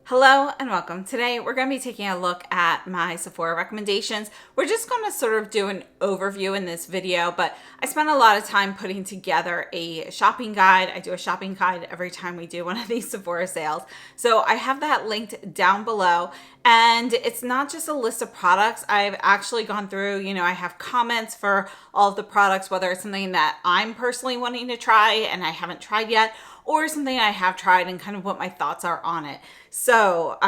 Hello and welcome. Today we're going to be taking a look at my Sephora recommendations. We're just going to sort of do an overview in this video, but I spent a lot of time putting together a shopping guide. I do a shopping guide every time we do one of these Sephora sales. So I have that linked down below, and it's not just a list of products. I've actually gone through, I have comments for all of the products, whether it's something that I'm personally wanting to try and I haven't tried yet, or something I have tried and kind of what my thoughts are on it. So,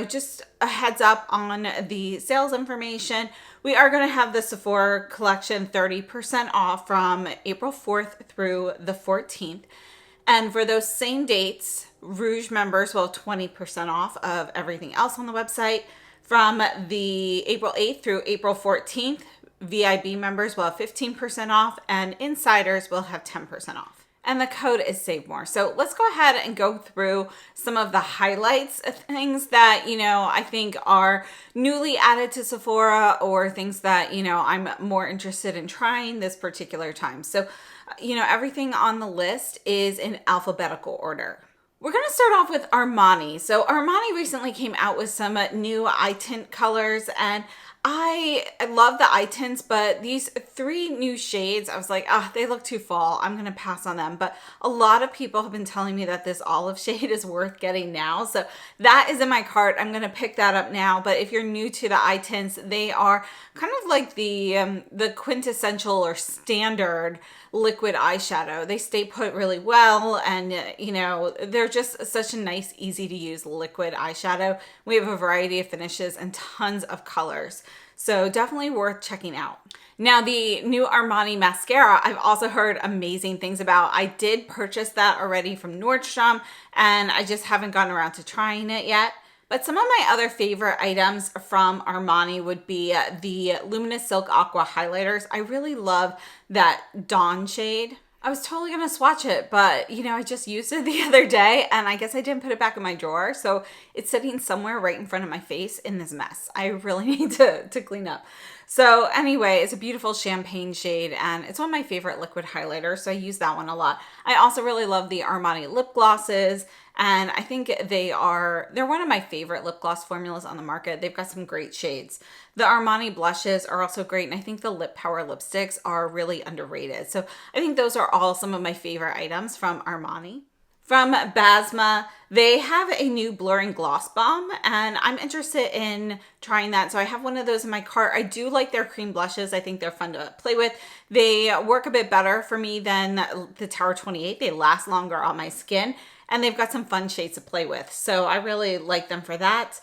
just a heads up on the sales information. We are going to have the Sephora collection 30% off from April 4th through the 14th. And for those same dates, Rouge members will have 20% off of everything else on the website. From the April 8th through April 14th, VIB members will have 15% off and insiders will have 10% off. And the code is Save More. So let's go ahead and go through some of the highlights of things that, I think are newly added to Sephora, or things that, I'm more interested in trying this particular time. So, everything on the list is in alphabetical order. We're going to start off with Armani. So Armani recently came out with some new eye tint colors, and I love the eye tints, but these three new shades, I was like, they look too fall. I'm going to pass on them. But a lot of people have been telling me that this olive shade is worth getting now. So that is in my cart. I'm going to pick that up now. But if you're new to the eye tints, they are kind of like the quintessential or standard liquid eyeshadow. They stay put really well, and they're just such a nice, easy to use liquid eyeshadow. We have a variety of finishes and tons of colors, so definitely worth checking out. Now, the new Armani mascara, I've also heard amazing things about. I did purchase that already from Nordstrom, and I just haven't gotten around to trying it yet. But some of my other favorite items from Armani would be the Luminous Silk Aqua highlighters. I really love that Dawn shade. I was totally going to swatch it, but I just used it the other day, and I guess I didn't put it back in my drawer. So it's sitting somewhere right in front of my face in this mess. I really need to clean up. So anyway, it's a beautiful champagne shade, and it's one of my favorite liquid highlighters, so I use that one a lot. I also really love the Armani lip glosses, and I think they're one of my favorite lip gloss formulas on the market. They've got some great shades. The Armani blushes are also great, and I think the Lip Power lipsticks are really underrated. So I think those are all some of my favorite items from Armani. From Basma, they have a new blurring gloss bomb, and I'm interested in trying that. So I have one of those in my cart. I do like their cream blushes. I think they're fun to play with. They work a bit better for me than the Tower 28. They last longer on my skin, and they've got some fun shades to play with. So I really like them for that.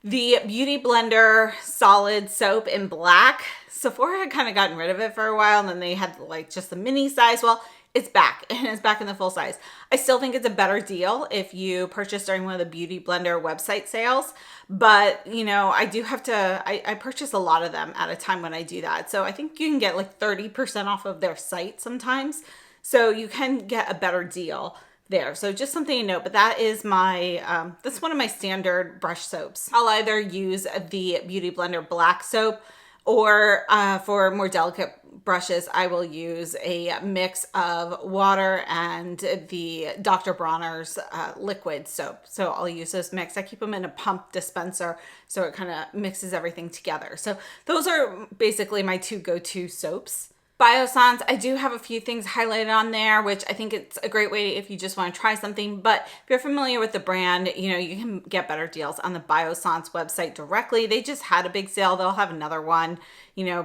The Beautyblender solid soap in black, Sephora had kind of gotten rid of it for a while, and then they had just the mini size. Well, it's back, and it's back in the full size. I still think it's a better deal if you purchase during one of the Beautyblender website sales, but I do have to, I purchase a lot of them at a time when I do that. So I think you can get like 30% off of their site sometimes. So you can get a better deal there. So just something to note, but that is that's one of my standard brush soaps. I'll either use the Beautyblender black soap, or for more delicate brushes, I will use a mix of water and the Dr. Bronner's liquid soap. So I'll use those mixed. I keep them in a pump dispenser, so it kind of mixes everything together. So those are basically my two go-to soaps. Biossance, I do have a few things highlighted on there, which I think it's a great way if you just want to try something. But if you're familiar with the brand, you can get better deals on the Biossance website directly. They just had a big sale. They'll have another one,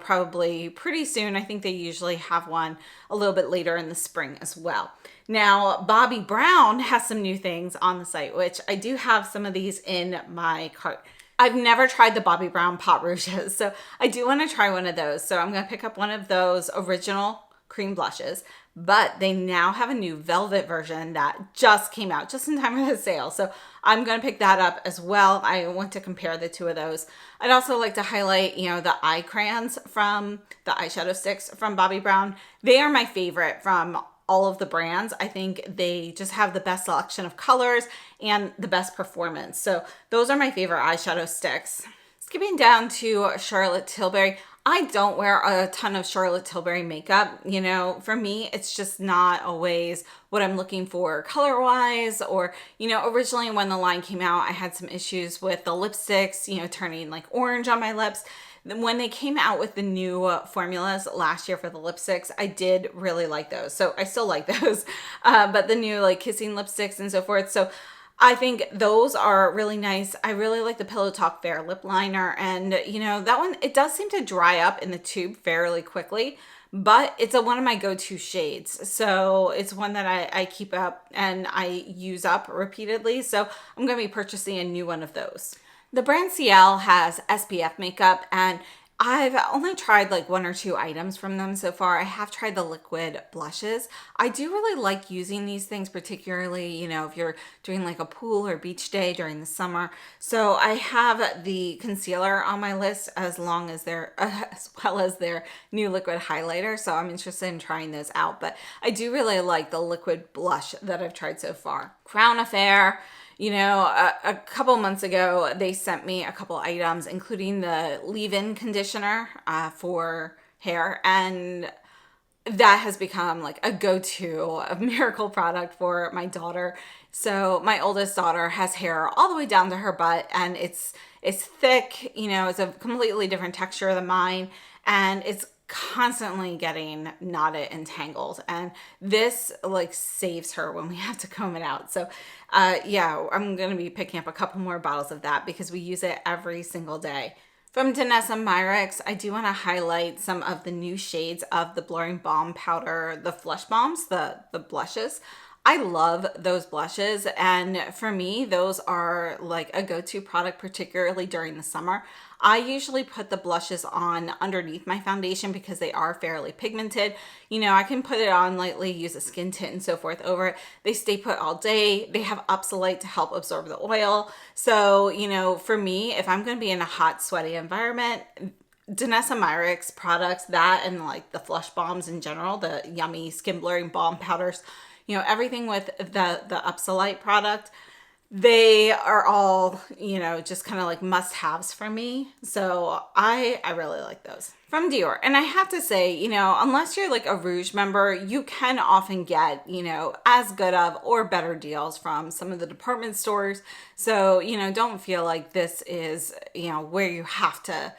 probably pretty soon. I think they usually have one a little bit later in the spring as well. Now, Bobbi Brown has some new things on the site, which I do have some of these in my cart. I've never tried the Bobbi Brown Pot Rouges, so I do want to try one of those. So I'm going to pick up one of those original cream blushes, but they now have a new velvet version that just came out just in time for the sale. So I'm going to pick that up as well. I want to compare the two of those. I'd also like to highlight, the eye crayons from the eyeshadow sticks from Bobbi Brown. They are my favorite from all of the brands. I think they just have the best selection of colors and the best performance. So those are my favorite eyeshadow sticks. Skipping down to Charlotte Tilbury, I don't wear a ton of Charlotte Tilbury makeup. You know, for me, it's just not always what I'm looking for color-wise, or, you know, originally when the line came out, I had some issues with the lipsticks, you know, turning like orange on my lips. When they came out with the new formulas last year for the lipsticks, I did really like those. So I still like those, but the new like kissing lipsticks and so forth. So I think those are really nice. I really like the Pillow Talk Fair lip liner. And, you know, that one, it does seem to dry up in the tube fairly quickly, but it's one of my go-to shades. So it's one that I keep up and I use up repeatedly. So I'm going to be purchasing a new one of those. The brand Ciele has SPF makeup, and I've only tried like 1 or 2 items from them so far. I have tried the liquid blushes. I do really like using these things, particularly, you know, if you're doing like a pool or beach day during the summer. So I have the concealer on my list as well as their new liquid highlighter. So I'm interested in trying those out. But I do really like the liquid blush that I've tried so far. Crown Affair. You know, a couple months ago, they sent me a couple items, including the leave-in conditioner for hair. And that has become like a go-to, a miracle product for my daughter. So my oldest daughter has hair all the way down to her butt, and it's thick, you know, it's a completely different texture than mine. And it's constantly getting knotted and tangled, and this like saves her when we have to comb it out. So yeah, I'm gonna be picking up a couple more bottles of that because we use it every single day. From Danessa Myricks, I do want to highlight some of the new shades of the Blurring Balm Powder, the Flush Bombs, the blushes. I love those blushes, and for me, those are like a go-to product, particularly during the summer. I usually put the blushes on underneath my foundation because they are fairly pigmented. You know, I can put it on lightly, use a skin tint and so forth over it. They stay put all day. They have Upsolite to help absorb the oil. So, you know, for me, if I'm going to be in a hot, sweaty environment, Danessa Myricks products, that and like the Flush Bombs in general, the yummy skin blurring balm powders, you know, everything with the Upsolite product, they are all, you know, just kind of like must-haves for me. So I really like those. From Dior. And I have to say, you know, unless you're like a Rouge member, you can often get, you know, as good of or better deals from some of the department stores. So, you know, don't feel like this is, you know, where you have to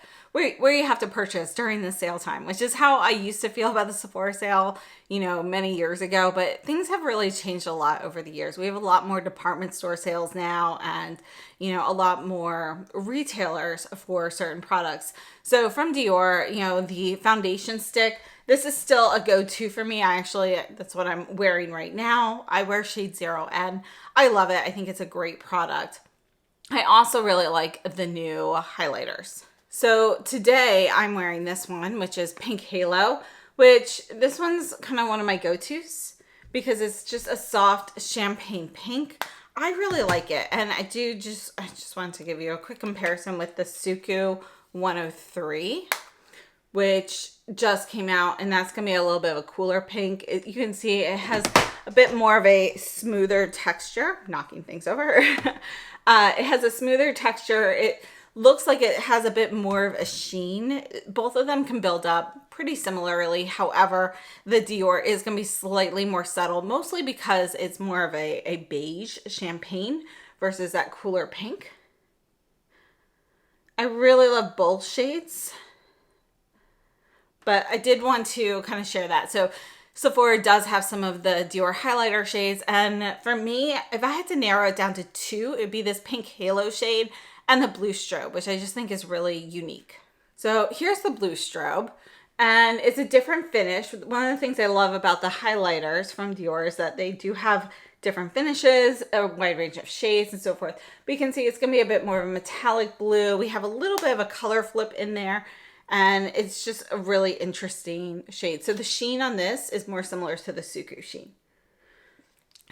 purchase during the sale time, which is how I used to feel about the Sephora sale, you know, many years ago. But things have really changed a lot over the years. We have a lot more department store sales now, and, you know, a lot more retailers for certain products. So from Dior, you know, the foundation stick, this is still a go-to for me. That's what I'm wearing right now. I wear shade 0N. I love it. I think it's a great product. I also really like the new highlighters. So today I'm wearing this one, which is Pink Halo, which this one's kind of one of my go-tos because it's just a soft champagne pink. I really like it. And I just wanted to give you a quick comparison with the SUQQU 103, which just came out, and that's going to be a little bit of a cooler pink. You can see it has a bit more of a smoother texture, knocking things over. It has a smoother texture. It looks like it has a bit more of a sheen. Both of them can build up pretty similarly. However, the Dior is going to be slightly more subtle, mostly because it's more of a beige champagne versus that cooler pink. I really love both shades, but I did want to kind of share that. So Sephora does have some of the Dior highlighter shades, and for me, if I had to narrow it down to 2, it'd be this Pink Halo shade and the Blue Strobe, which I just think is really unique. So here's the Blue Strobe, and it's a different finish. One of the things I love about the highlighters from Dior is that they do have different finishes, a wide range of shades and so forth. But you can see it's going to be a bit more of a metallic blue. We have a little bit of a color flip in there, and it's just a really interesting shade. So the sheen on this is more similar to the SUQQU sheen.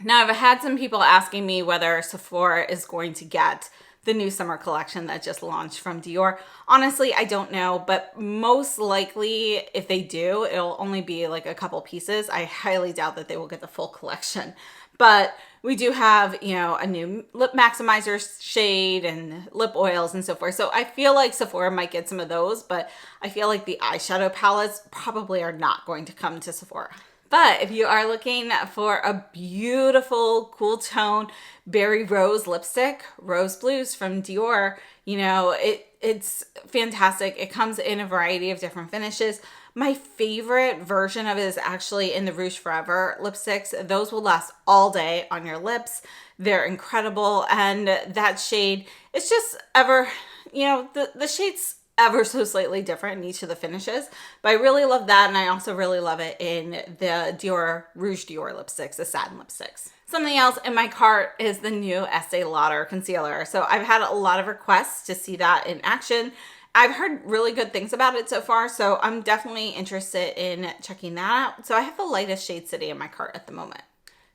Now, I've had some people asking me whether Sephora is going to get the new summer collection that just launched from Dior. Honestly, I don't know, but most likely if they do, it'll only be like a couple pieces. I highly doubt that they will get the full collection. But we do have, you know, a new lip maximizer shade and lip oils and so forth. So I feel like Sephora might get some of those, but I feel like the eyeshadow palettes probably are not going to come to Sephora. But if you are looking for a beautiful, cool tone, berry rose lipstick, Rose Blues from Dior, you know, it's fantastic. It comes in a variety of different finishes. My favorite version of it is actually in the Rouge Forever lipsticks. Those will last all day on your lips. They're incredible. And that shade, it's just ever, you know, the shade's ever so slightly different in each of the finishes, but I really love that, and I also really love it in the Dior Rouge Dior lipsticks, the satin lipsticks. Something else in my cart is the new Estee Lauder concealer. So I've had a lot of requests to see that in action. I've heard really good things about it so far, so I'm definitely interested in checking that out. So I have the lightest shade sitting in my cart at the moment.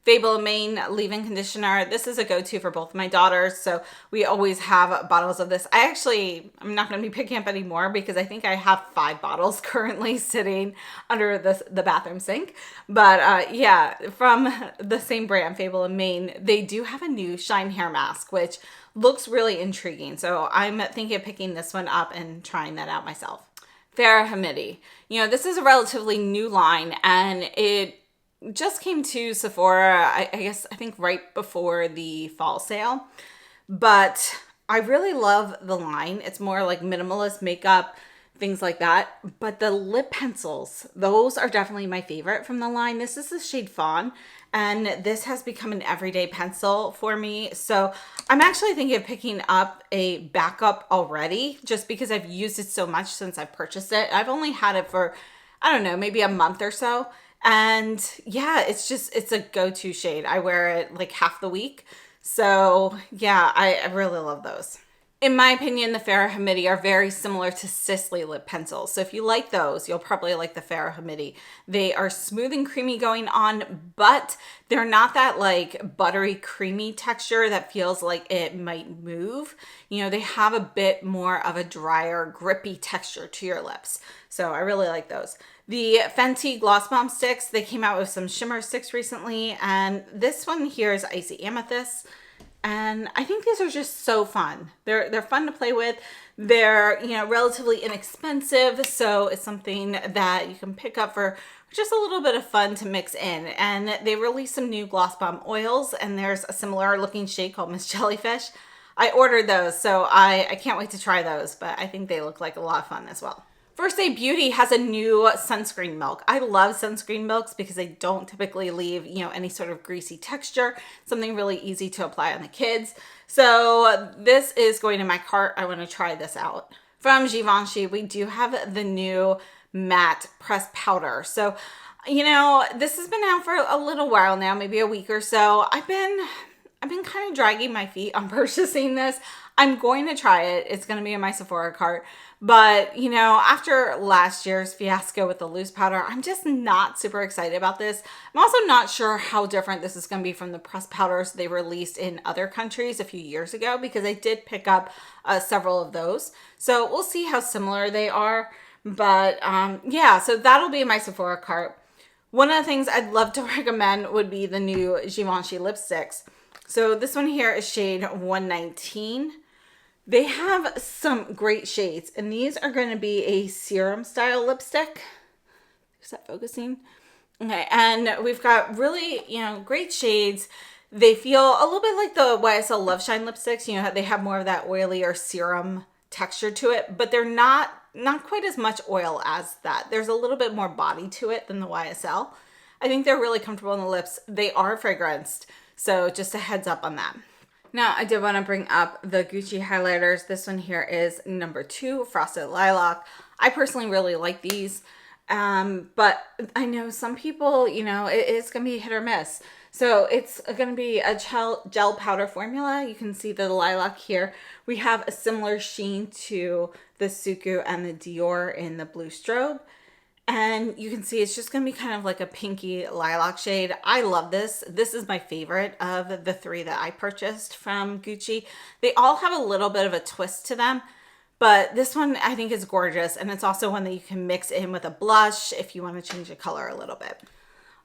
Fable Main leave-in conditioner. This is a go-to for both my daughters, so we always have bottles of this. I'm not going to be picking up any more because I think I have 5 bottles currently sitting under the bathroom sink. But yeah, from the same brand, Fable Main, they do have a new Shine Hair Mask, which looks really intriguing. So I'm thinking of picking this one up and trying that out myself. Farrah Hamidi. You know, this is a relatively new line, and it just came to Sephora, I think right before the fall sale, but I really love the line. It's more like minimalist makeup, things like that. But the lip pencils, those are definitely my favorite from the line. This is the shade Fawn, and this has become an everyday pencil for me. So I'm actually thinking of picking up a backup already, just because I've used it so much since I purchased it. I've only had it for, I don't know, maybe a month or so. And yeah, it's a go-to shade. I wear it like half the week. So yeah, I really love those. In my opinion, the Farrah Hamidi are very similar to Sisley lip pencils. So if you like those, you'll probably like the Farrah Hamidi. They are smooth and creamy going on, but they're not that like buttery creamy texture that feels like it might move. You know, they have a bit more of a drier, grippy texture to your lips. So I really like those. The Fenty Gloss Bomb sticks, they came out with some shimmer sticks recently, and this one here is Icy Amethyst. And I think these are just so fun. They're fun to play with. They're, you know, relatively inexpensive, so it's something that you can pick up for just a little bit of fun to mix in. And they released some new Gloss Bomb oils, and there's a similar looking shade called Miss Jellyfish. I ordered those, so I can't wait to try those, but I think they look like a lot of fun as well. First Aid Beauty has a new sunscreen milk. I love sunscreen milks because they don't typically leave, you know, any sort of greasy texture. Something really easy to apply on the kids. So this is going in my cart. I want to try this out. From Givenchy, we do have the new matte pressed powder. So, you know, this has been out for a little while now, maybe a week or so. I've been kind of dragging my feet on purchasing this. I'm going to try it. It's going to be in my Sephora cart. But, you know, after last year's fiasco with the loose powder, I'm just not super excited about this. I'm also not sure how different this is going to be from the pressed powders they released in other countries a few years ago, because I did pick up several of those. So we'll see how similar they are. But yeah, so that'll be in my Sephora cart. One of the things I'd love to recommend would be the new Givenchy lipsticks. So this one here is shade 119. They have some great shades, and these are going to be a serum style lipstick. Is that focusing? Okay, and we've got really, you know, great shades. They feel a little bit like the YSL Love Shine lipsticks. You know, they have more of that oily or serum texture to it, but they're not quite as much oil as that. There's a little bit more body to it than the YSL. I think they're really comfortable on the lips. They are fragranced, so just a heads up on that. Now, I did want to bring up the Gucci highlighters. This one here is number 2, Frosted Lilac. I personally really like these, but I know some people, you know, it's going to be hit or miss. So it's going to be a gel powder formula. You can see the lilac here. We have a similar sheen to the SUQQU and the Dior in the Blue Strobe. And you can see it's just going to be kind of like a pinky lilac shade. I love this. This is my favorite of the 3 that I purchased from Gucci. They all have a little bit of a twist to them, but this one I think is gorgeous. And it's also one that you can mix in with a blush if you want to change the color a little bit.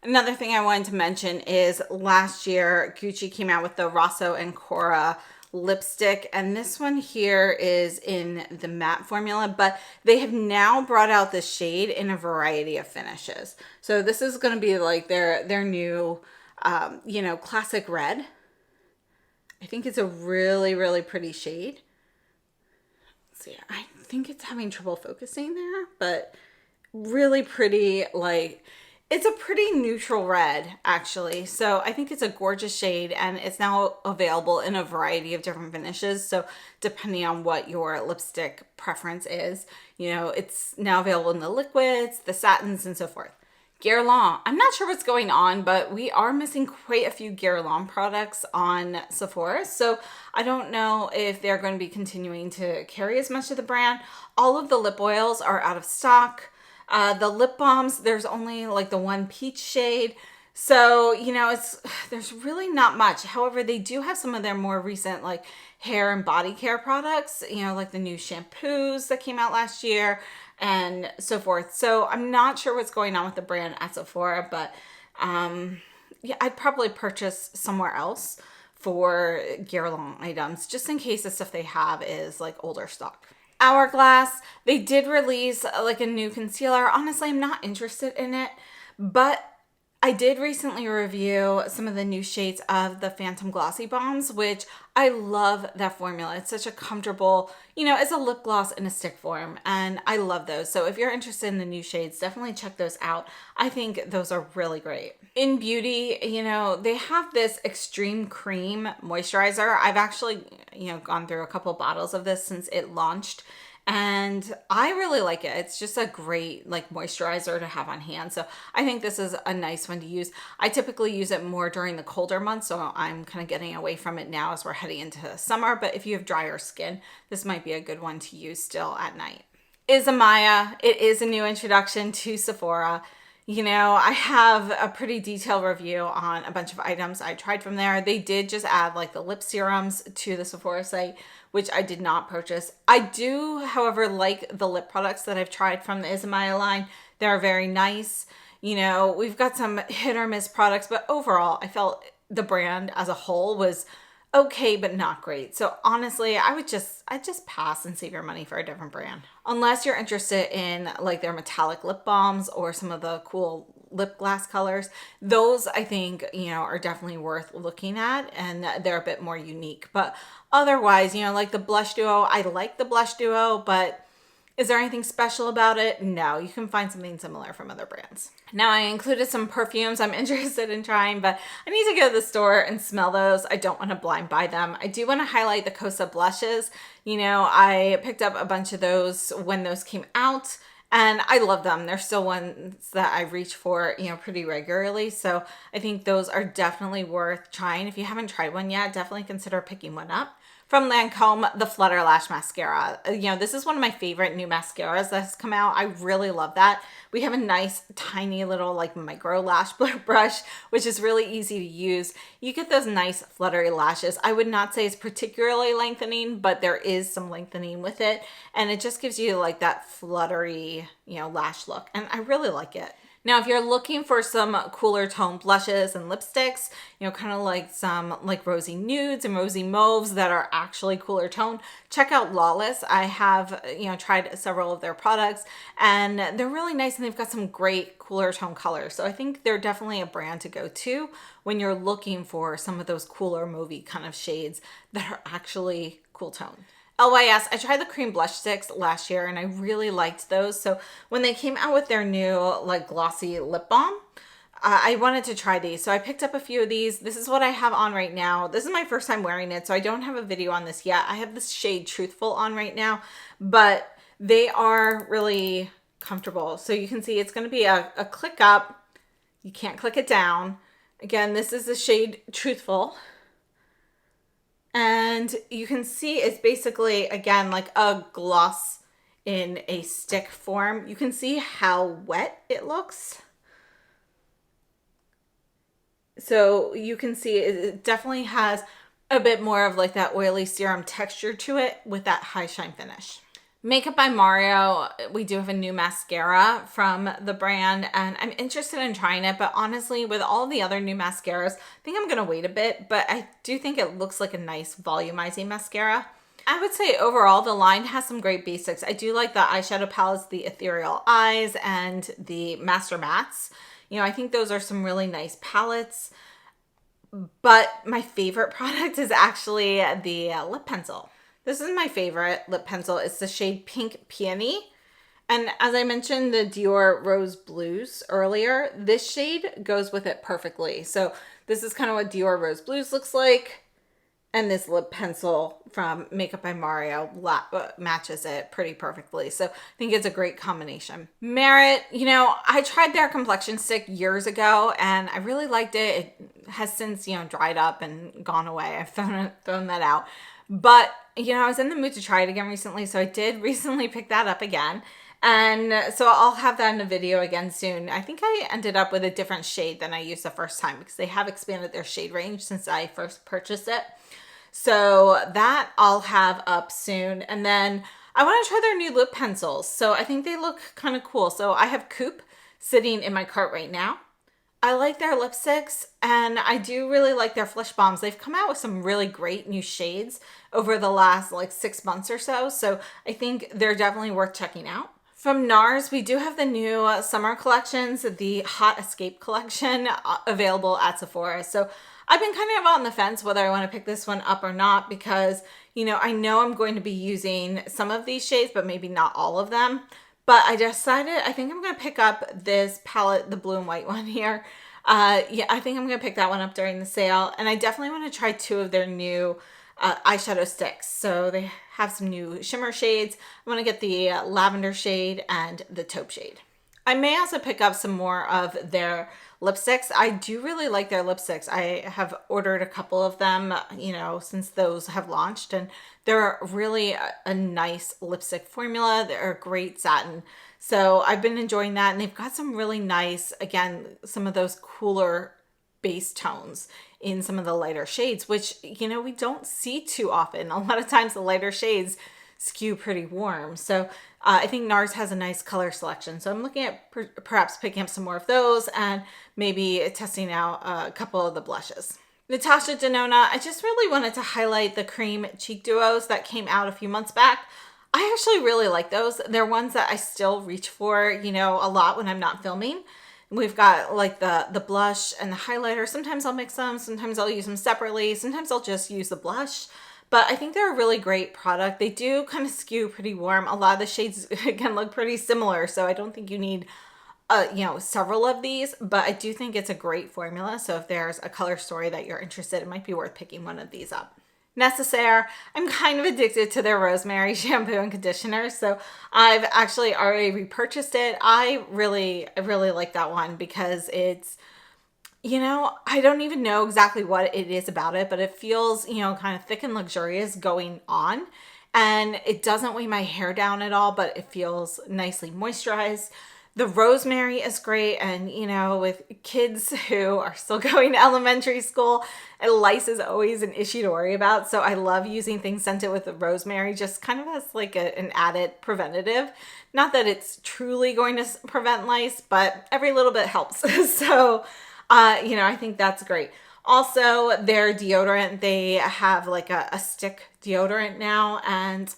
Another thing I wanted to mention is last year, Gucci came out with the Rosso and Cora lipstick, and this one here is in the matte formula, but they have now brought out the shade in a variety of finishes. So this is going to be like their new, you know, classic red. I think it's a really, really pretty shade. Let's see, I think it's having trouble focusing there, but really pretty, like, it's a pretty neutral red, actually. So I think it's a gorgeous shade, and it's now available in a variety of different finishes. So depending on what your lipstick preference is, you know, it's now available in the liquids, the satins, and so forth. Guerlain. I'm not sure what's going on, but we are missing quite a few Guerlain products on Sephora. So I don't know if they're going to be continuing to carry as much of the brand. All of the lip oils are out of stock. The lip balms, there's only like the one peach shade. So, you know, there's really not much. However, they do have some of their more recent like hair and body care products, you know, like the new shampoos that came out last year and so forth. So I'm not sure what's going on with the brand at Sephora, but yeah, I'd probably purchase somewhere else for Guerlain items just in case the stuff they have is like older stock. Hourglass, they did release like a new concealer. Honestly, I'm not interested in it, but I did recently review some of the new shades of the Phantom Glossy Bombs, which I love that formula. It's such a comfortable, you know, it's a lip gloss in a stick form, and I love those. So if you're interested in the new shades, definitely check those out. I think those are really great. In beauty, you know, they have this Extreme Cream moisturizer. I've actually, you know, gone through a couple bottles of this since it launched, and I really like it. It's just a great like moisturizer to have on hand. So I think this is a nice one to use. I typically use it more during the colder months, so I'm kind of getting away from it now as we're heading into summer. But if you have drier skin, this might be a good one to use still at night. Isamaya, it is a new introduction to Sephora. You know, I have a pretty detailed review on a bunch of items I tried from there. They did just add like the lip serums to the Sephora site, which I did not purchase. I do, however, like the lip products that I've tried from the Isamaya line. They're very nice. You know, we've got some hit or miss products, but overall, I felt the brand as a whole was okay, but not great. So honestly, I'd just pass and save your money for a different brand. Unless you're interested in like their metallic lip balms or some of the cool lip gloss colors. Those I think, you know, are definitely worth looking at, and they're a bit more unique. But otherwise, you know, like the blush duo, I like the blush duo, but is there anything special about it? No, you can find something similar from other brands. Now I included some perfumes I'm interested in trying, but I need to go to the store and smell those. I don't want to blind buy them. I do want to highlight the Kosas blushes. You know, I picked up a bunch of those when those came out, and I love them. They're still ones that I reach for, you know, pretty regularly. So I think those are definitely worth trying. If you haven't tried one yet, definitely consider picking one up. From Lancome, the Flutter Lash Mascara. You know, this is one of my favorite new mascaras that has come out. I really love that. We have a nice, tiny little like micro lash brush, which is really easy to use. You get those nice fluttery lashes. I would not say it's particularly lengthening, but there is some lengthening with it. And it just gives you like that fluttery, you know, lash look. And I really like it. Now, if you're looking for some cooler tone blushes and lipsticks, you know, kind of like some like rosy nudes and rosy mauves that are actually cooler tone, check out Lawless. I have, you know, tried several of their products, and they're really nice, and they've got some great cooler tone colors. So I think they're definitely a brand to go to when you're looking for some of those cooler mauvey kind of shades that are actually cool tone. LYS, I tried the cream blush sticks last year and I really liked those. So when they came out with their new like glossy lip balm, I wanted to try these. So I picked up a few of these. This is what I have on right now. This is my first time wearing it, so I don't have a video on this yet. I have this shade Truthful on right now, but they are really comfortable. So you can see it's going to be a click up. You can't click it down. Again, this is the shade Truthful. And you can see it's basically, again, like a gloss in a stick form. You can see how wet it looks. So you can see it definitely has a bit more of like that oily serum texture to it with that high shine finish. Makeup by Mario, we do have a new mascara from the brand, and I'm interested in trying it, but honestly, with all the other new mascaras, I think I'm going to wait a bit, but I do think it looks like a nice volumizing mascara. I would say overall, the line has some great basics. I do like the eyeshadow palettes, the Ethereal Eyes, and the Master Mattes. You know, I think those are some really nice palettes, but my favorite product is actually the lip pencil. This is my favorite lip pencil. It's the shade Pink Peony. And as I mentioned, the Dior Rose Blues earlier, this shade goes with it perfectly. So this is kind of what Dior Rose Blues looks like. And this lip pencil from Makeup by Mario matches it pretty perfectly. So I think it's a great combination. Merit, you know, I tried their complexion stick years ago and I really liked it. It has since, you know, dried up and gone away. I've thrown that out. But, you know, I was in the mood to try it again recently, so I did recently pick that up again. And so I'll have that in a video again soon. I think I ended up with a different shade than I used the first time because they have expanded their shade range since I first purchased it. So that I'll have up soon. And then I want to try their new lip pencils. So I think they look kind of cool. So I have Coupe sitting in my cart right now. I like their lipsticks, and I do really like their Flesh Bombs. They've come out with some really great new shades over the last like 6 months or so. So I think they're definitely worth checking out. From Nars, we do have the new summer collections, the Hot Escape collection available at Sephora. So I've been kind of on the fence whether I want to pick this one up or not because, you know I'm going to be using some of these shades, but maybe not all of them. But I decided, I think I'm going to pick up this palette, the blue and white one here. Yeah, I think I'm going to pick that one up during the sale. And I definitely want to try 2 of their new eyeshadow sticks. So they have some new shimmer shades. I want to get the lavender shade and the taupe shade. I may also pick up some more of their lipsticks. I do really like their lipsticks. I have ordered a couple of them, you know, since those have launched, and they're really a nice lipstick formula. They're a great satin. So I've been enjoying that, and they've got some really nice, again, some of those cooler base tones in some of the lighter shades, which, you know, we don't see too often. A lot of times the lighter shades skew pretty warm. So I think Nars has a nice color selection. So I'm looking at perhaps picking up some more of those and maybe testing out a couple of the blushes. Natasha Denona, I just really wanted to highlight the cream cheek duos that came out a few months back. I actually really like those. They're ones that I still reach for, you know, a lot when I'm not filming. We've got like the blush and the highlighter. Sometimes I'll mix them. Sometimes I'll use them separately. Sometimes I'll just use the blush. But I think they're a really great product. They do kind of skew pretty warm. A lot of the shades, again, look pretty similar. So I don't think you need, you know, several of these. But I do think it's a great formula. So if there's a color story that you're interested in, it might be worth picking one of these up. Necessaire, I'm kind of addicted to their rosemary shampoo and conditioner, so I've actually already repurchased it. I really like that one because it's, you know, I don't even know exactly what it is about it, but it feels, you know, kind of thick and luxurious going on, and it doesn't weigh my hair down at all, but it feels nicely moisturized. The rosemary is great, and you know, with kids who are still going to elementary school, lice is always an issue to worry about. So I love using things scented with the rosemary, just kind of as like an added preventative. Not that it's truly going to prevent lice, but every little bit helps. So, you know, I think that's great. Also, their deodorant, they have like a stick deodorant now, and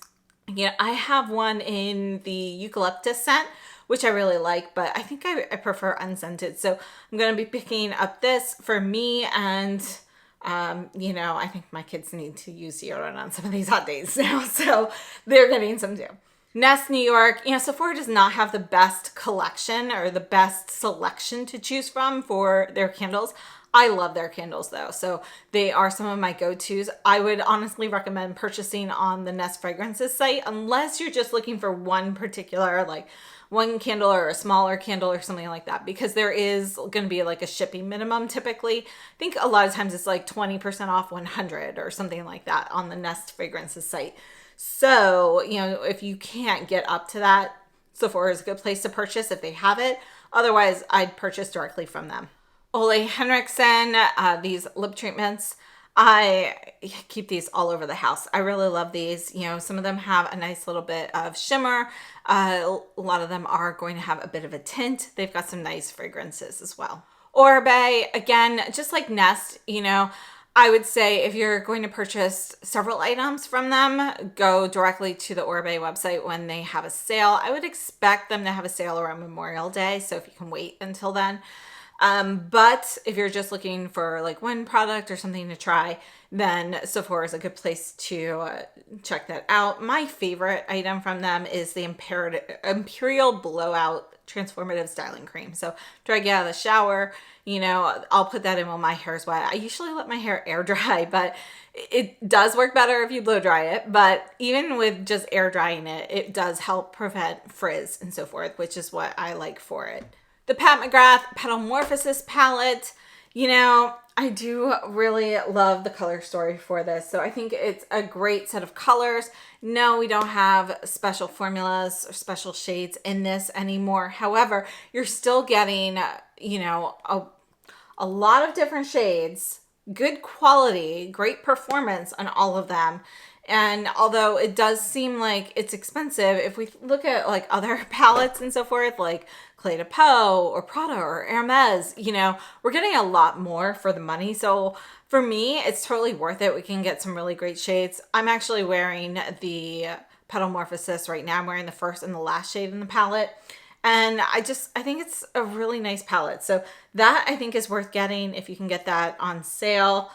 you know, I have one in the eucalyptus scent, which I really like, but I think I prefer unscented. So I'm going to be picking up this for me, and you know, I think my kids need to use deodorant on some of these hot days now, so they're getting some too. Nest New York, you know, Sephora does not have the best collection or the best selection to choose from for their candles. I love their candles though, so they are some of my go-tos. I would honestly recommend purchasing on the Nest Fragrances site unless you're just looking for one particular, like one candle or a smaller candle or something like that, because there is going to be like a shipping minimum typically. I think a lot of times it's like 20% off 100 or something like that on the Nest Fragrances site. So, you know, if you can't get up to that, Sephora is a good place to purchase if they have it. Otherwise, I'd purchase directly from them. Ole Henriksen, these lip treatments. I keep these all over the house. I really love these. You know, some of them have a nice little bit of shimmer. A lot of them are going to have a bit of a tint. They've got some nice fragrances as well. Oribe, again, just like Nest, you know, I would say if you're going to purchase several items from them, go directly to the Oribe website when they have a sale. I would expect them to have a sale around Memorial Day, so if you can wait until then. But if you're just looking for like one product or something to try, then Sephora is a good place to check that out. My favorite item from them is the Imperial Blowout Transformative Styling Cream. So after I get out of the shower, you know, I'll put that in when my hair is wet. I usually let my hair air dry, but it does work better if you blow dry it. But even with just air drying it, it does help prevent frizz and so forth, which is what I like for it. The Pat McGrath Petalmorphosis palette, you know, I do really love the color story for this. So I think it's a great set of colors. No, we don't have special formulas or special shades in this anymore. However, you're still getting, you know, a lot of different shades, good quality, great performance on all of them. And although it does seem like it's expensive, if we look at like other palettes and so forth, like Cle de Peau or Prada or Hermes, you know, we're getting a lot more for the money. So for me, it's totally worth it. We can get some really great shades. I'm actually wearing the Petalmorphosis right now. I'm wearing the first and the last shade in the palette. And I think it's a really nice palette. So that I think is worth getting if you can get that on sale.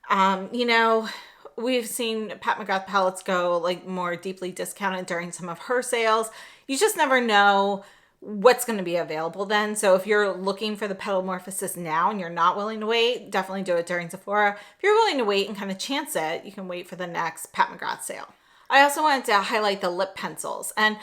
You know, we've seen Pat McGrath palettes go like more deeply discounted during some of her sales. You just never know what's going to be available then. So if you're looking for the Petalmorphosis now and you're not willing to wait, definitely do it during Sephora. If you're willing to wait and kind of chance it, you can wait for the next Pat McGrath sale. I also wanted to highlight the lip pencils, and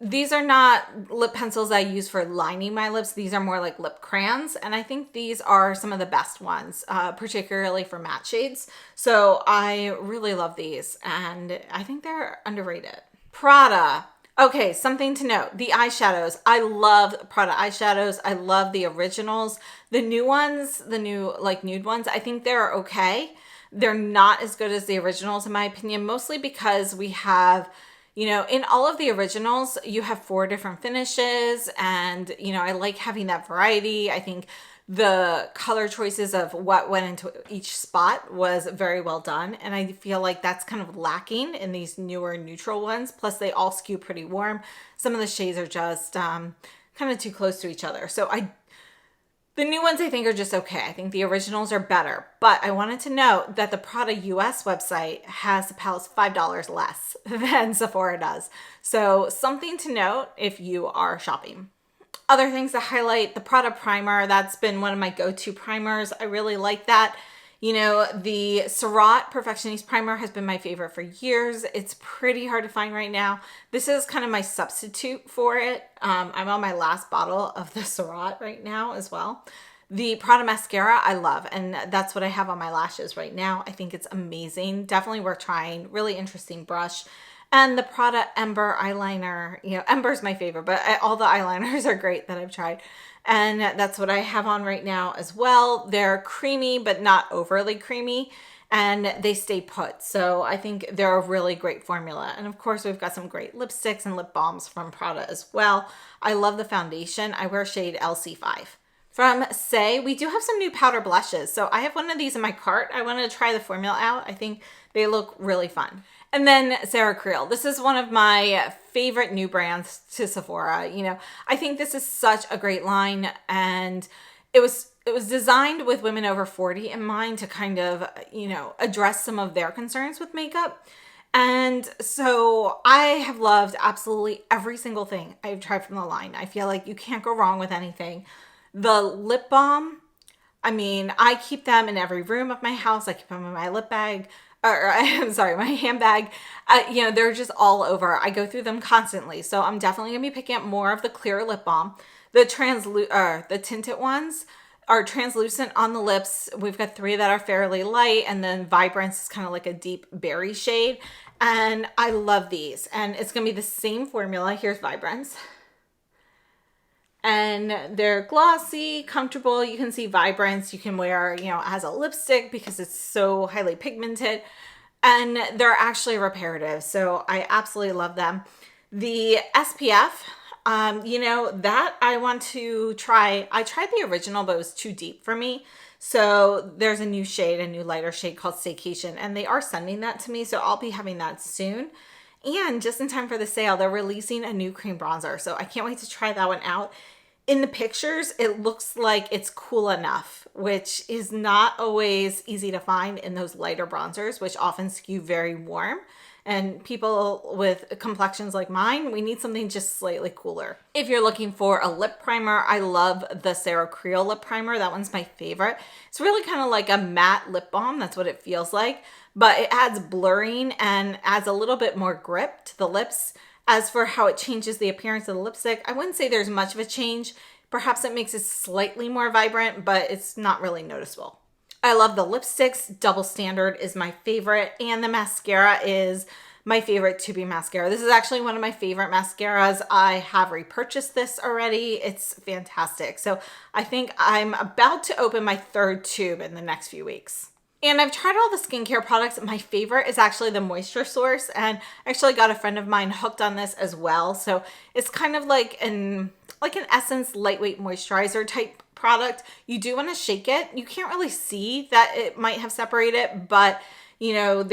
these are not lip pencils I use for lining my lips. These are more like lip crayons, and I think these are some of the best ones, particularly for matte shades. So I really love these, and I think they're underrated. Prada. Okay, something to note, the eyeshadows. I love Prada eyeshadows. I love the originals. The new ones, the new like nude ones, I think they're okay. They're not as good as the originals in my opinion, mostly because we have, you know, in all of the originals, you have 4 different finishes, and, you know, I like having that variety. I think the color choices of what went into each spot was very well done, and I feel like that's kind of lacking in these newer neutral ones. Plus they all skew pretty warm. Some of the shades are just kind of too close to each other. So the new ones I think are just okay. I think the originals are better, but I wanted to note that the Prada US website has the palettes $5 less than Sephora does. So something to note if you are shopping. Other things to highlight, the Prada primer, that's been one of my go-to primers. I really like that. You know, the Surratt Perfectionist primer has been my favorite for years. It's pretty hard to find right now. This is kind of my substitute for it. I'm on my last bottle of the Surratt right now as well. The Prada mascara I love, and that's what I have on my lashes right now. I think it's amazing. Definitely worth trying. Really interesting brush. And the Prada Ember eyeliner. You know, Ember's my favorite, but all the eyeliners are great that I've tried. And that's what I have on right now as well. They're creamy, but not overly creamy, and they stay put. So I think they're a really great formula. And of course, we've got some great lipsticks and lip balms from Prada as well. I love the foundation. I wear shade LC5. From Saie, we do have some new powder blushes. So I have one of these in my cart. I wanted to try the formula out. I think they look really fun. And then Sarah Creel. This is one of my favorite new brands to Sephora. You know, I think this is such a great line, and it was designed with women over 40 in mind to kind of, you know, address some of their concerns with makeup. And so I have loved absolutely every single thing I've tried from the line. I feel like you can't go wrong with anything. The lip balm, I mean, I keep them in every room of my house. I keep them in my lip bag. Or I'm sorry, my handbag. You know, they're just all over. I go through them constantly. So I'm definitely going to be picking up more of the clear lip balm. The tinted ones are translucent on the lips. We've got 3 that are fairly light, and then Vibrance is kind of like a deep berry shade. And I love these. And it's going to be the same formula. Here's Vibrance. And they're glossy, comfortable. You can see vibrance. You can wear, you know, as a lipstick because it's so highly pigmented. And they're actually reparative. So I absolutely love them. The SPF, you know, that I want to try. I tried the original, but it was too deep for me. So there's a new shade, a new lighter shade called Staycation, and they are sending that to me. So I'll be having that soon. And just in time for the sale, they're releasing a new cream bronzer. So I can't wait to try that one out. In the pictures, it looks like it's cool enough, which is not always easy to find in those lighter bronzers, which often skew very warm. And people with complexions like mine, we need something just slightly cooler. If you're looking for a lip primer, I love the Sarah Creel lip primer. That one's my favorite. It's really kind of like a matte lip balm. That's what it feels like. But it adds blurring and adds a little bit more grip to the lips. As for how it changes the appearance of the lipstick, I wouldn't say there's much of a change. Perhaps it makes it slightly more vibrant, but it's not really noticeable. I love the lipsticks. Double Standard is my favorite, and the mascara is my favorite Tubby mascara. This is actually one of my favorite mascaras. I have repurchased this already. It's fantastic. So I think I'm about to open my third tube in the next few weeks. And I've tried all the skincare products. My favorite is actually the Moisture Source, and I actually got a friend of mine hooked on this as well. So it's kind of like an Essence lightweight moisturizer type product. You do want to shake it. You can't really see that it might have separated, but you know,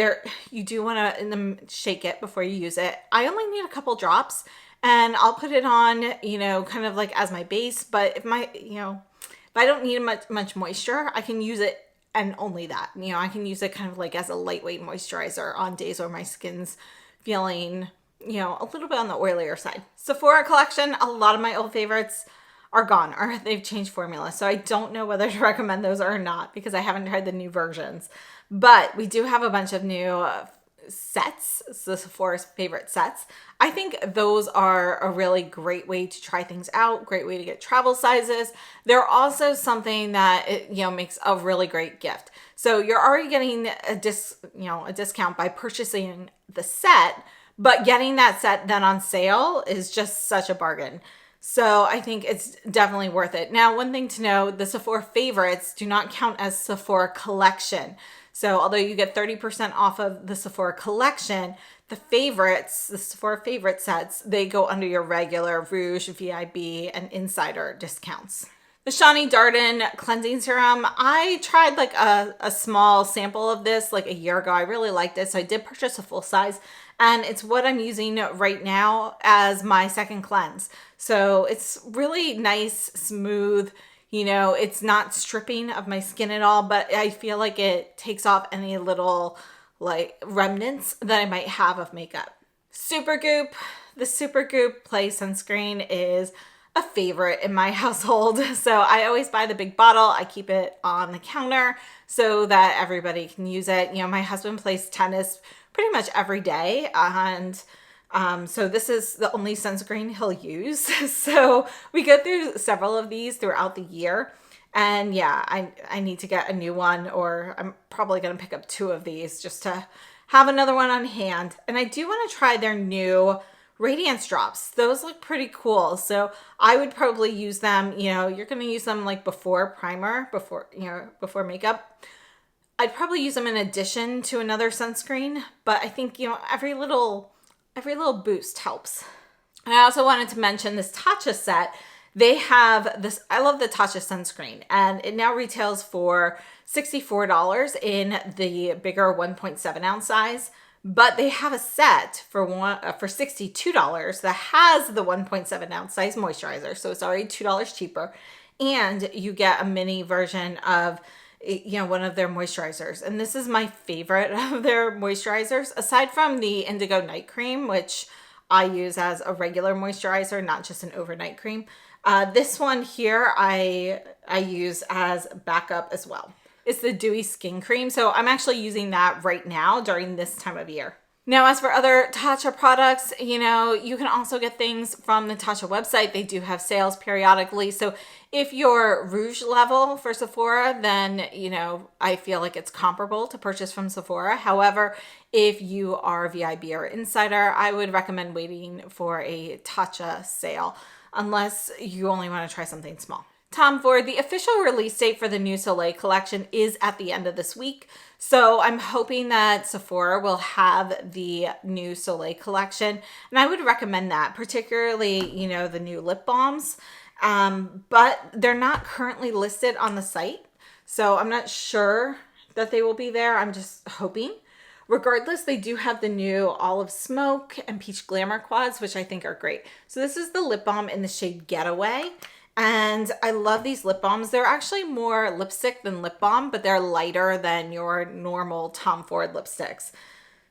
you do want to shake it before you use it. I only need a couple drops, and I'll put it on, you know, kind of like as my base. But if I don't need much moisture, I can use it. And only that, you know, I can use it kind of like as a lightweight moisturizer on days where my skin's feeling, you know, a little bit on the oilier side. Sephora collection, a lot of my old favorites are gone, or they've changed formula. So I don't know whether to recommend those or not because I haven't tried the new versions. But we do have a bunch of new sets, the Sephora's favorite sets. I think those are a really great way to try things out, great way to get travel sizes. They're also something that makes a really great gift. So you're already getting a discount by purchasing the set, but getting that set then on sale is just such a bargain. So I think it's definitely worth it. Now, one thing to know, the Sephora favorites do not count as Sephora collection. So although you get 30% off of the Sephora collection, the favorites, the Sephora favorite sets, they go under your regular Rouge, VIB, and Insider discounts. The Shani Darden Cleansing Serum, I tried like a small sample of this like a year ago. I really liked it, so I did purchase a full size, and it's what I'm using right now as my second cleanse. So it's really nice, smooth. You know, it's not stripping of my skin at all, but I feel like it takes off any little like remnants that I might have of makeup. Supergoop, the Supergoop Play Sunscreen is a favorite in my household. So I always buy the big bottle. I keep it on the counter so that everybody can use it. You know, my husband plays tennis pretty much every day, and so this is the only sunscreen he'll use. So we go through several of these throughout the year. And yeah, I need to get a new one, or I'm probably going to pick up 2 of these just to have another one on hand. And I do want to try their new Radiance drops. Those look pretty cool. So I would probably use them, you know, you're going to use them like before primer, before makeup. I'd probably use them in addition to another sunscreen, but I think, you know, every little boost helps. And I also wanted to mention this Tatcha set. They have this, I love the Tatcha sunscreen, and it now retails for $64 in the bigger 1.7 ounce size, but they have a set for $62 that has the 1.7 ounce size moisturizer. So it's already $2 cheaper, and you get a mini version of, you know, one of their moisturizers. And this is my favorite of their moisturizers, aside from the Indigo Night Cream, which I use as a regular moisturizer, not just an overnight cream. This one here, I use as backup as well. It's the Dewy Skin Cream. So I'm actually using that right now during this time of year. Now, as for other Tatcha products, you know, you can also get things from the Tatcha website. They do have sales periodically. So if you're Rouge level for Sephora, then, you know, I feel like it's comparable to purchase from Sephora. However, if you are VIB or Insider, I would recommend waiting for a Tatcha sale. unless you only want to try something small. Tom Ford, the official release date for the new Soleil collection is at the end of this week. So I'm hoping that Sephora will have the new Soleil collection. And I would recommend that, particularly, you know, the new lip balms. But they're not currently listed on the site. So I'm not sure that they will be there. I'm just hoping. Regardless, they do have the new Olive Smoke and Peach Glamour quads, which I think are great. So this is the lip balm in the shade Getaway. And I love these lip balms. They're actually more lipstick than lip balm, but they're lighter than your normal Tom Ford lipsticks.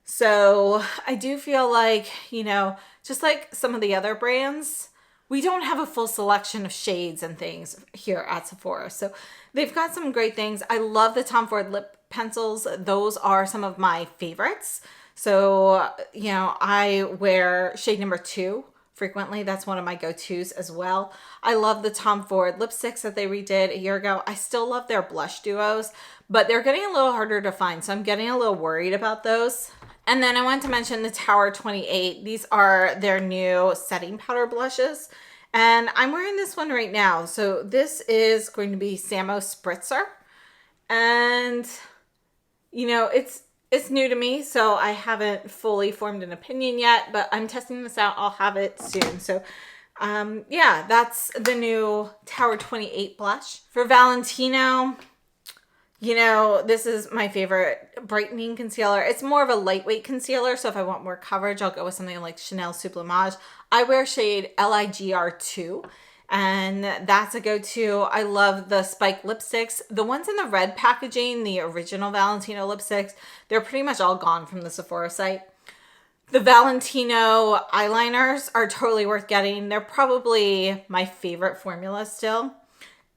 So I do feel like, you know, just like some of the other brands, we don't have a full selection of shades and things here at Sephora. So they've got some great things. I love the Tom Ford lip pencils. Those are some of my favorites. So, you know, I wear shade number 2 frequently. That's one of my go-tos as well. I love the Tom Ford lipsticks that they redid a year ago. I still love their blush duos, but they're getting a little harder to find. So I'm getting a little worried about those. And then I want to mention the Tower 28. These are their new setting powder blushes. And I'm wearing this one right now. So this is going to be Samo Spritzer. And, you know, it's new to me, so I haven't fully formed an opinion yet, but I'm testing this out. I'll have it soon. So yeah, that's the new Tower 28 blush. For Valentino, you know, this is my favorite brightening concealer. It's more of a lightweight concealer, so if I want more coverage, I'll go with something like Chanel Sublimage. I wear shade LIGR2. And that's a go-to. I love the spike lipsticks. The ones in the red packaging, the original Valentino lipsticks, they're pretty much all gone from the Sephora site. The Valentino eyeliners are totally worth getting. They're probably my favorite formula still.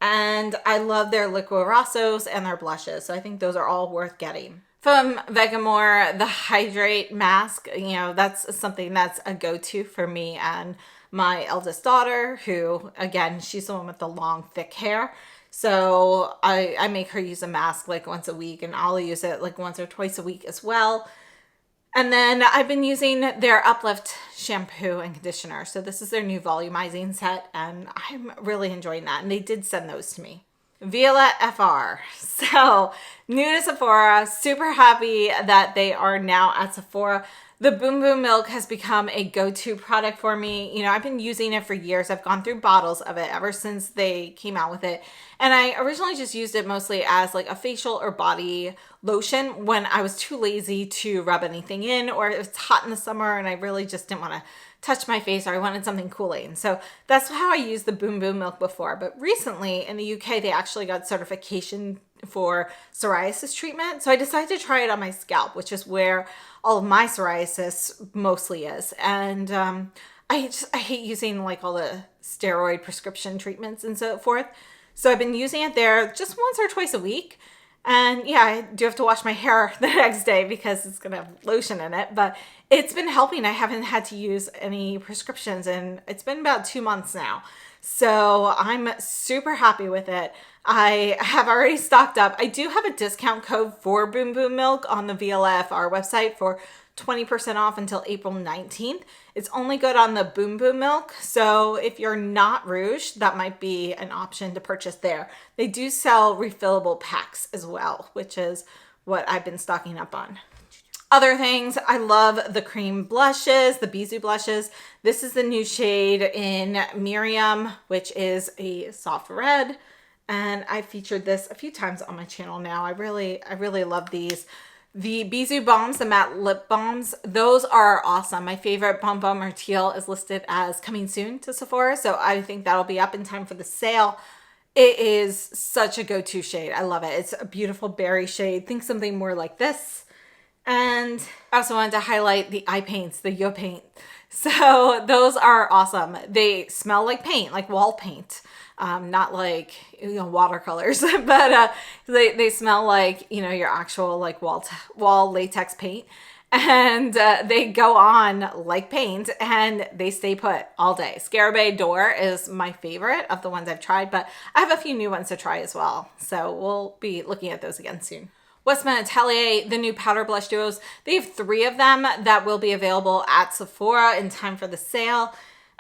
And I love their Liquid Rossos and their blushes. So I think those are all worth getting. From Vegamour, the Hydrate Mask, you know, that's something that's a go-to for me and my eldest daughter, who, again, she's the one with the long, thick hair. So I make her use a mask like once a week, and I'll use it like once or twice a week as well. And then I've been using their Uplift shampoo and conditioner. So this is their new volumizing set, and I'm really enjoying that. And they did send those to me. Violette FR. So new to Sephora, super happy that they are now at Sephora. The Boom Boom Milk has become a go-to product for me. You know, I've been using it for years. I've gone through bottles of it ever since they came out with it. And I originally just used it mostly as like a facial or body lotion when I was too lazy to rub anything in, or it was hot in the summer and I really just didn't want to touch my face, or I wanted something cooling. So that's how I used the Boom Boom Milk before. But recently in the UK, they actually got certification for psoriasis treatment. So I decided to try it on my scalp, which is where all of my psoriasis mostly is. And I hate using like all the steroid prescription treatments and so forth. So I've been using it there just once or twice a week. And yeah, I do have to wash my hair the next day because it's going to have lotion in it. But it's been helping. I haven't had to use any prescriptions, and it's been about 2 months now. So I'm super happy with it. I have already stocked up. I do have a discount code for Boom Boom Milk on the VLFR website for 20% off until April 19th. It's only good on the Boom Boom Milk. So if you're not Rouge, that might be an option to purchase there. They do sell refillable packs as well, which is what I've been stocking up on. Other things, I love the cream blushes, the Bisou blushes. This is the new shade in Miriam, which is a soft red. And I featured this a few times on my channel now. I really love these. The Bisou Balms, the matte lip balms, those are awesome. My favorite Bon Bon Mertiel is listed as coming soon to Sephora, so I think that'll be up in time for the sale. It is such a go-to shade. I love it. It's a beautiful berry shade. Think something more like this. And I also wanted to highlight the eye paints, the Yo Paint. So those are awesome. They smell like paint, like wall paint. Not like, you know, watercolors, but they smell like, you know, your actual like wall latex paint. And they go on like paint, and they stay put all day. Scarabée Door is my favorite of the ones I've tried, but I have a few new ones to try as well. So we'll be looking at those again soon. Westman Atelier, the new powder blush duos. They have 3 of them that will be available at Sephora in time for the sale.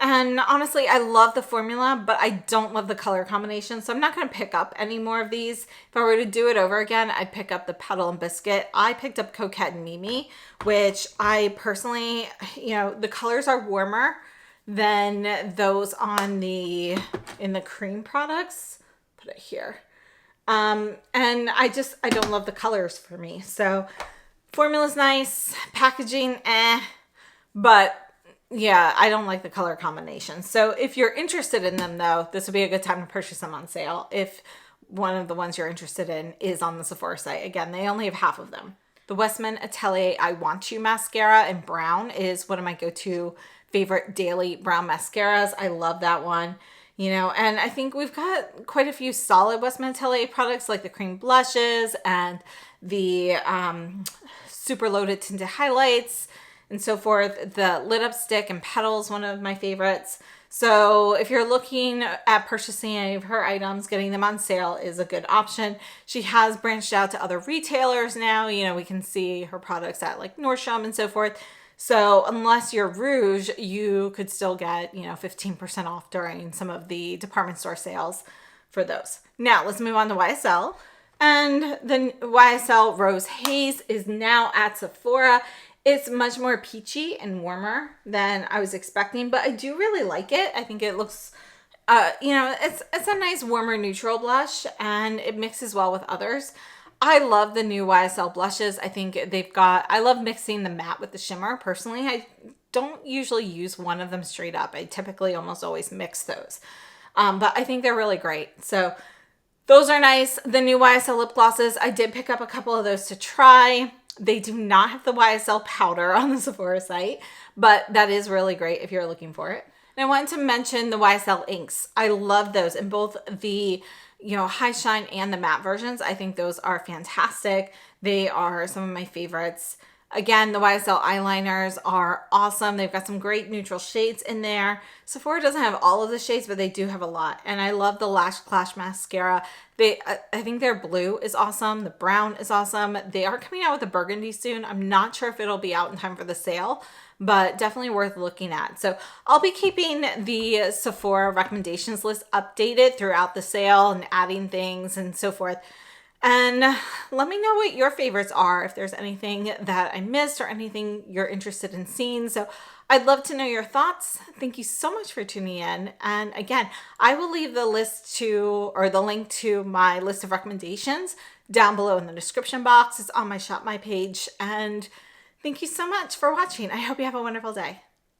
And honestly, I love the formula, but I don't love the color combination. So I'm not going to pick up any more of these. If I were to do it over again, I'd pick up the Petal and Biscuit. I picked up Coquette and Mimi, which I personally, the colors are warmer than those in the cream products. Put it here. And I don't love the colors for me. So formula's nice, packaging, but yeah, I don't like the color combination. So if you're interested in them though, this would be a good time to purchase them on sale if one of the ones you're interested in is on the Sephora site. Again, they only have half of them. The Westman Atelier I Want You mascara in brown is one of my go-to favorite daily brown mascaras. I love that one. And I think we've got quite a few solid Westman Atelier products like the cream blushes and the super loaded tinted highlights and so forth. The lit up stick and petals, one of my favorites. So if you're looking at purchasing any of her items, getting them on sale is a good option. She has branched out to other retailers now. We can see her products at like Nordstrom and so forth. So unless you're Rouge, you could still get, 15% off during some of the department store sales for those. Now let's move on to YSL. And the YSL Rose Haze is now at Sephora. It's much more peachy and warmer than I was expecting, but I do really like it. I think it looks, it's a nice warmer neutral blush and it mixes well with others. I love the new YSL blushes. I think I love mixing the matte with the shimmer. Personally, I don't usually use one of them straight up. I typically almost always mix those. But I think they're really great. So those are nice. The new YSL lip glosses, I did pick up a couple of those to try. They do not have the YSL powder on the Sephora site, but that is really great if you're looking for it. And I wanted to mention the YSL inks. I love those in both the high shine and the matte versions. I think those are fantastic. They are some of my favorites. Again, the YSL eyeliners are awesome. They've got some great neutral shades in there. Sephora doesn't have all of the shades, but they do have a lot. And I love the Lash Clash mascara. I think their blue is awesome. The brown is awesome. They are coming out with a burgundy soon. I'm not sure if it'll be out in time for the sale, but definitely worth looking at. So I'll be keeping the Sephora recommendations list updated throughout the sale and adding things and so forth. And let me know what your favorites are, if there's anything that I missed or anything you're interested in seeing. So I'd love to know your thoughts. Thank you so much for tuning in. And again, I will leave the link to my list of recommendations down below in the description box. It's on my Shop My page. And thank you so much for watching. I hope you have a wonderful day.